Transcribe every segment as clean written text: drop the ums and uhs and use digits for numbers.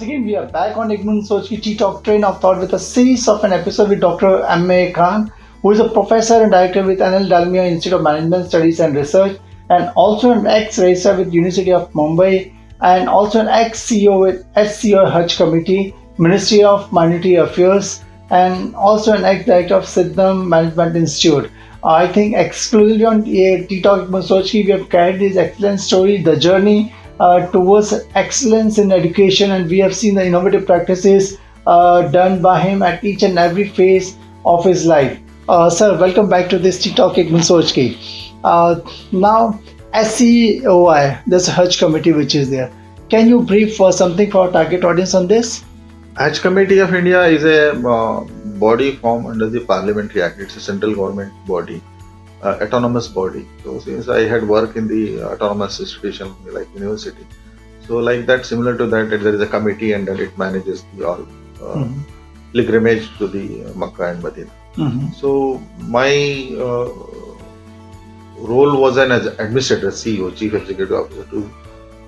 again, we are back on Igman Sochki Tea Talk Train of Thought with a series of an episode with Dr. M.A. Khan, who is a professor and director with Anil Dalmia Institute of Management Studies and Research, and also an ex-racer with University of Mumbai, and also an ex-CEO with SCO Hajj Committee, Ministry of Minority Affairs, and also an ex-director of Siddham Management Institute. I think exclusively on Tea Talk Igman Sochki, we have carried this excellent story, the journey towards excellence in education, and we have seen the innovative practices done by him at each and every phase of his life. Sir, welcome back to this Tea Talk Igman Sochki. Now, SCOI, there's a Hajj committee which is there. Can you brief for something for our target audience on this? Hajj Committee of India is a body formed under the Parliamentary Act. It's a central government body. Autonomous body. So since I had worked in the autonomous institution like university, so like that, similar to that, there is a committee and then it manages the all pilgrimage to the Makkah and Medina. So my role was an administrator, CEO, Chief Executive Officer, to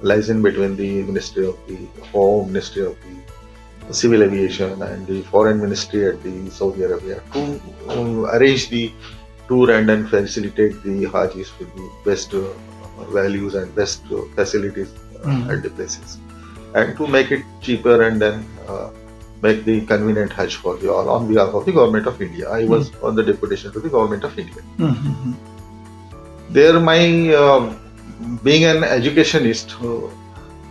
liaison between the Ministry of the Home, Ministry of the Civil Aviation and the Foreign Ministry at the Saudi Arabia to arrange the tour and then facilitate the Hajis with the best values and best facilities at the places, and to make it cheaper and then make the convenient Hajj for the all on behalf of the Government of India. I was on the deputation to the Government of India. There, my being an educationist,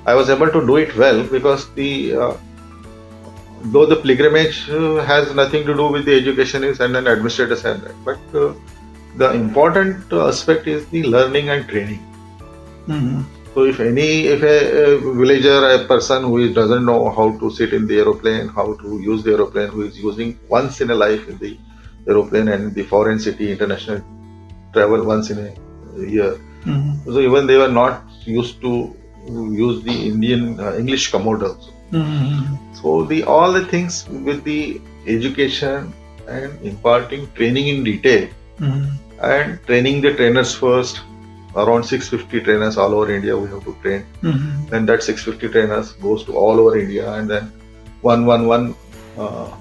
I was able to do it well because though the pilgrimage has nothing to do with the educationists and then administrators and that, but the important aspect is the learning and training. So if a villager, a person who doesn't know how to sit in the aeroplane, how to use the aeroplane, who is using once in a life in the aeroplane and the foreign city, international travel once in a year. So even they were not used to use the Indian English commode also. So all the things with the education and imparting training in detail and training the trainers first, around 650 trainers all over India we have to train. Then that 650 trainers goes to all over India, and then one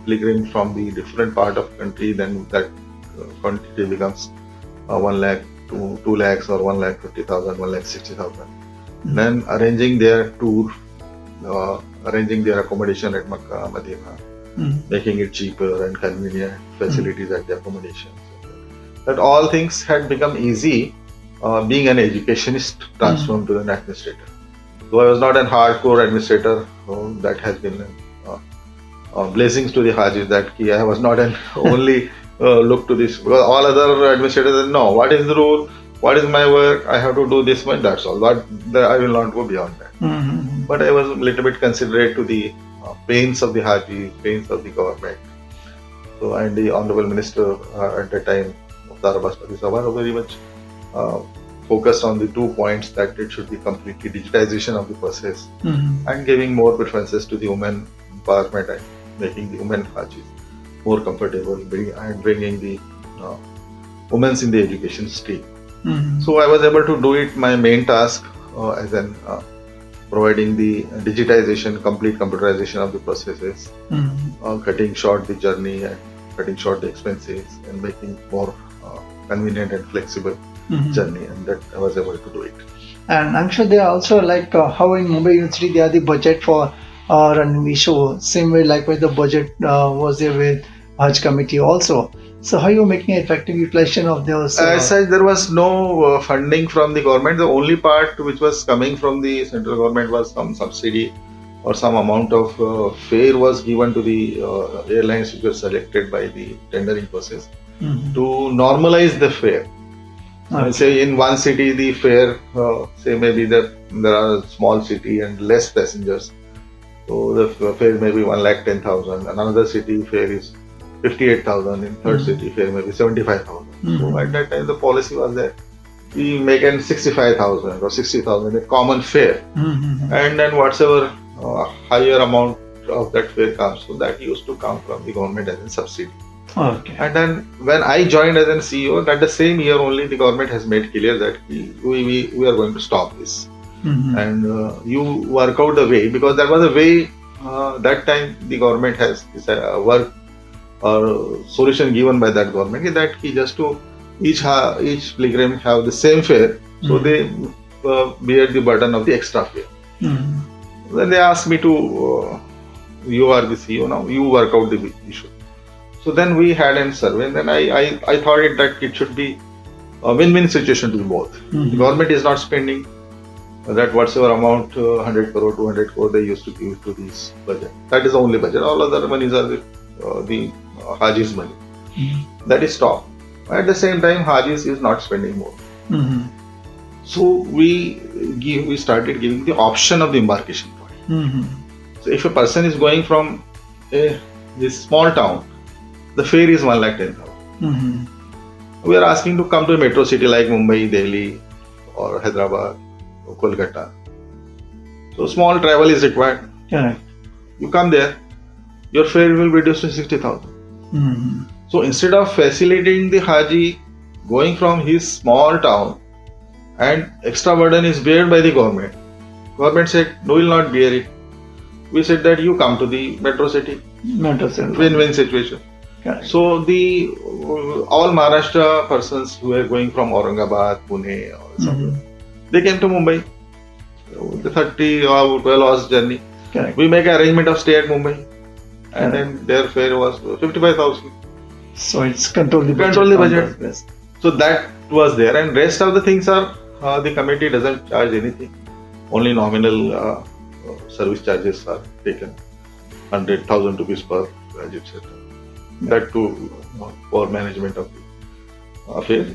pilgrim from the different part of country, then that quantity becomes 1 lakh to 2 lakhs or 1,50,000, 1,60,000. Then arranging their tour, arranging their accommodation at Makkah, Medina, making it cheaper and convenient facilities at the accommodation. That all things had become easy being an educationist transformed to an administrator. Though I was not a hardcore administrator, that has been blessings to the Hajis that I was not an only look to this, because all other administrators said, no, what is the rule? What is my work? I have to do this much, that's all. But I will not go beyond that. But I was a little bit considerate to the pains of the Haji, pains of the government. So, and the Honorable Minister at the time, Mukhtar Abbas Parvez Sawant, very much focused on the 2 points, that it should be completely digitization of the process and giving more preferences to the women empowerment and making the women Hajis more comfortable and bringing the women in the education stream. So I was able to do it. My main task as an providing the digitization, complete computerization of the processes, cutting short the journey and cutting short the expenses and making more convenient and flexible journey, and that I was able to do it. And I'm sure they are also like how in Mumbai University they are the budget for running the show, same way likewise the budget was there with Hajj committee also. So how are you making effective utilization of those? As such, there was no funding from the government. The only part which was coming from the central government was some subsidy or some amount of fare was given to the airlines which were selected by the tendering process to normalize the fare. Say in one city the fare, say maybe there are a small city and less passengers, so the fare may be 1,10,000. Another city fare is 58,000. In third city fare maybe 75,000. So at that time the policy was that we make an 65,000 or 60,000 a common fare, and then whatever higher amount of that fare comes, so that used to come from the government as a subsidy. Okay. And then when I joined as an CEO, that the same year only the government has made clear that we are going to stop this. And you work out the way, because that was a way that time the government has this work or solution given by that government is that he just to each pilgrim have the same fare, so they bear the burden of the extra fare. Then they asked me to, you are the CEO now, you work out the issue. So then we had a survey, and then I thought that it should be a win-win situation to both. The government is not spending that whatsoever amount, 100 crore, 200 crore they used to give to this budget. That is the only budget. All other monies are the Haji's money. That is stopped. At the same time, Haji's is not spending more. So we started giving the option of the embarkation point. So if a person is going from this small town, the fare is 1,10,000. We are asking to come to a metro city like Mumbai, Delhi, or Hyderabad, or Kolkata. So small travel is required. You come there, your fare will be reduced to 60,000. So instead of facilitating the Haji going from his small town, and extra burden is borne by the government, government said, no, we will not bear it. We said that you come to the metro city. Win-win situation. So all Maharashtra persons who were going from Aurangabad, Pune or something, they came to Mumbai. The 30 or 12 hours journey. We make an arrangement of stay at Mumbai, and then their fare was 55,000. So it's control the budget. So that was there, and rest of the things are the committee doesn't charge anything. Only nominal service charges are taken, 100,000 rupees per graduate, etc. That too for management of the affair.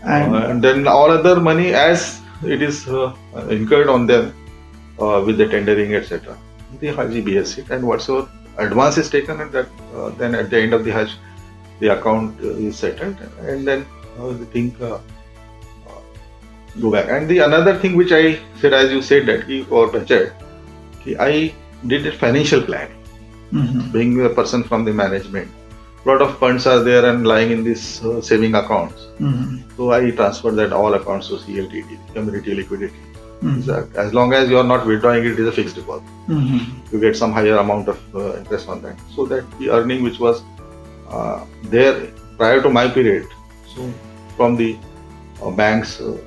And then all other money as it is incurred on them with the tendering, etc. The Haji bears it, and whatsoever advance is taken, and that then at the end of the Hajj, the account is settled, and then the thing go back. And the another thing which I said, as you said that for budget, I did a financial plan. Being a person from the management, a lot of funds are there and lying in these saving accounts. So I transferred that all accounts to CLTD, Community Liquidity. As long as you are not withdrawing it, is a fixed deposit. You get some higher amount of interest on that. So that the earning which was there prior to my period, so from the banks, so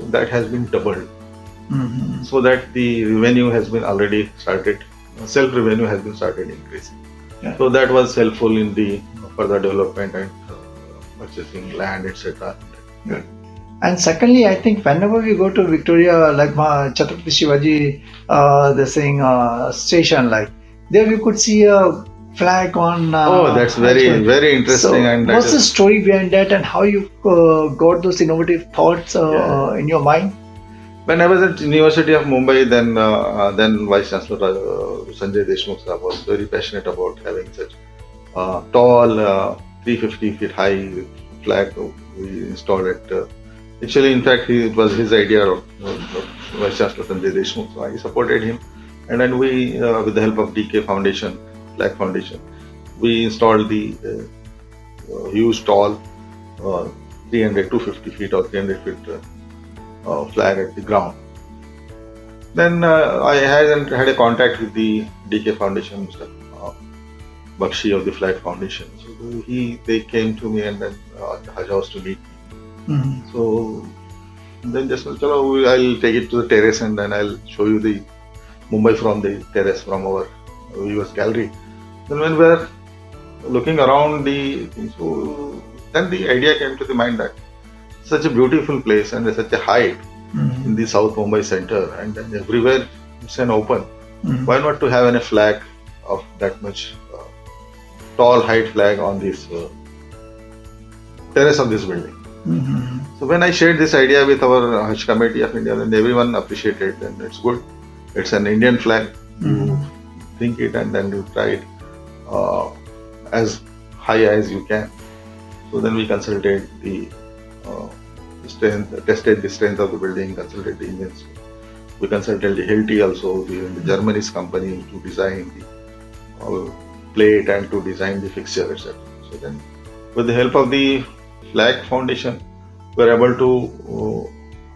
that has been doubled. So that the revenue has been already started, self-revenue has been started increasing. So that was helpful in the further development and purchasing land, etc. And secondly, I think whenever we go to Victoria, like Chhatrapati Shivaji, they're saying station, like there we could see a flag on. That's very interesting. So and what's the story behind that, and how you got those innovative thoughts in your mind? When I was at University of Mumbai, then Vice Chancellor Sanjay Deshmukh sir was very passionate about having such tall, 350 feet high flag we installed it. Actually, in fact, it was his idea of Vice Chancellor Sanjay Deshmukh, so I supported him. And then we, with the help of DK Foundation, Flag Foundation, we installed the huge tall 250 feet or 300 feet flag at the ground. Then I had a contact with the DK Foundation, Mr. Bakshi of the Flag Foundation. So they came to me and then Hajj House to meet me. So then just I'll take it to the terrace and then I'll show you the Mumbai from the terrace, from our viewers gallery. Then when we were looking around then the idea came to the mind that such a beautiful place and such a height in the South Mumbai center, and then everywhere it's an open. Why not to have a flag of that much tall height flag on this terrace of this building? So when I shared this idea with our Hajj Committee of India, then everyone appreciated, and it's good. It's an Indian flag. You think it and then you try it as high as you can. So then we consulted the strength, tested the strength of the building, consulted the engines. We consulted the Hilti also, the Germany's company, to design the plate and to design the fixture, etc. So then, with the help of the Flag Foundation, we were able to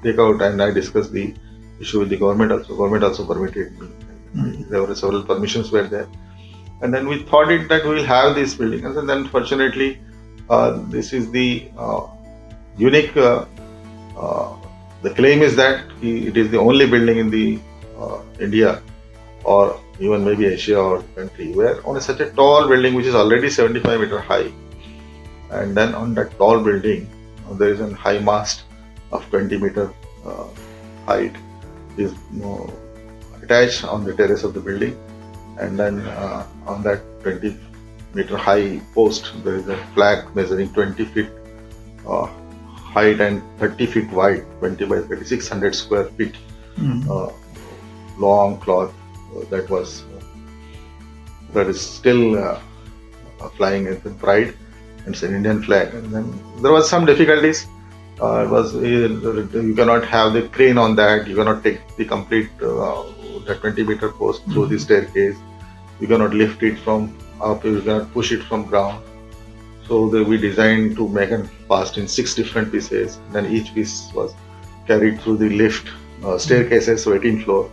take out, and I discussed the issue with the government also. Government also permitted me. There were several permissions were there. And then we thought it that we will have this building. And then fortunately, this is the unique, the claim is that it is the only building in the India or even maybe Asia or country where on such a tall building which is already 75 meter high, and then on that tall building there is a high mast of 20 meter height is attached on the terrace of the building, and then on that 20 meter high post there is a flag measuring 20 feet height and 30 feet wide, 20 by 3600 square feet, long cloth that is still flying in pride. It's an Indian flag. And then there was some difficulties. You cannot have the crane on that. You cannot take the complete the 20 meter post through the staircase. You cannot lift it from up. You cannot push it from ground. So we designed to make it fast in 6 different pieces. Then each piece was carried through the lift staircases, so 18 floor.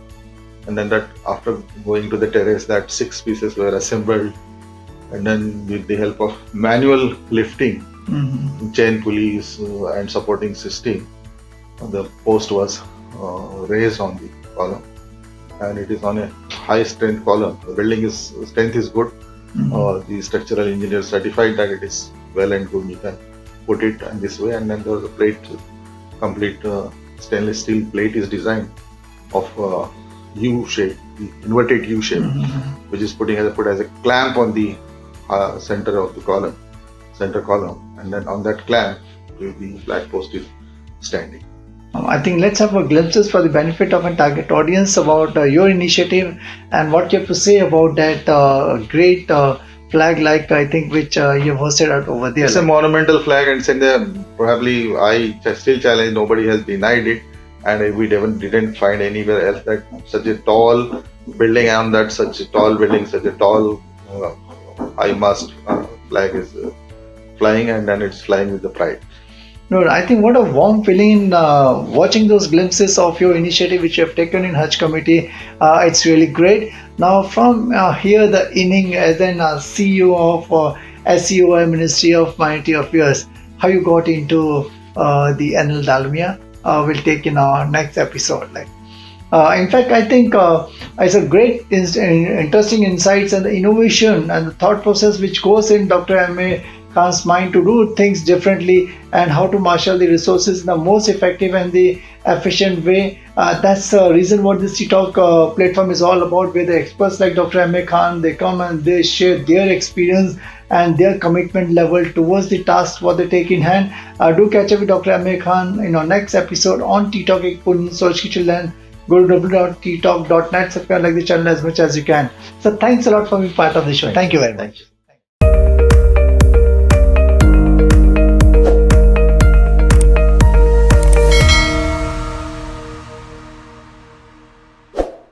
And then that after going to the terrace, that 6 pieces were assembled. And then with the help of manual lifting, chain pulleys and supporting system, the post was raised on the column, and it is on a high strength column. The building strength is good. The structural engineer certified that it is well and good. You can put it in this way, and then there was a plate, complete stainless steel plate is designed of U shape, inverted U shape, which is put as a clamp on the center of the column, and then on that clamp the flag post is standing. I think let's have a glimpses for the benefit of a target audience about your initiative and what you have to say about that great flag, like I think which you have hosted out over there. It's a monumental flag, and it's in the, probably I still challenge, nobody has denied it, and we didn't find anywhere else that such a tall building and that such a tall building, such a tall high mast flag is flying, and then it's flying with the pride. No, I think what a warm feeling watching those glimpses of your initiative which you have taken in Hajj committee. It's really great. Now from here, the inning as an CEO of SEOI, Ministry of Minority Affairs, how you got into the Anil Dalmia, we'll take in our next episode. In fact, I think it's a great interesting insights and the innovation and the thought process which goes in Dr. M.A. Khan's mind to do things differently and how to marshal the resources in the most effective and the efficient way. That's the reason what this T-Talk platform is all about, where the experts like Dr. M.A. Khan, they come and they share their experience and their commitment level towards the task what they take in hand. Do catch up with Dr. M.A. Khan in our next episode on T-Talk Ek Puni Soch Ki Children. Go to www.ttalk.net, subscribe, like the channel as much as you can. So thanks a lot for being part of the show. Thank you very much.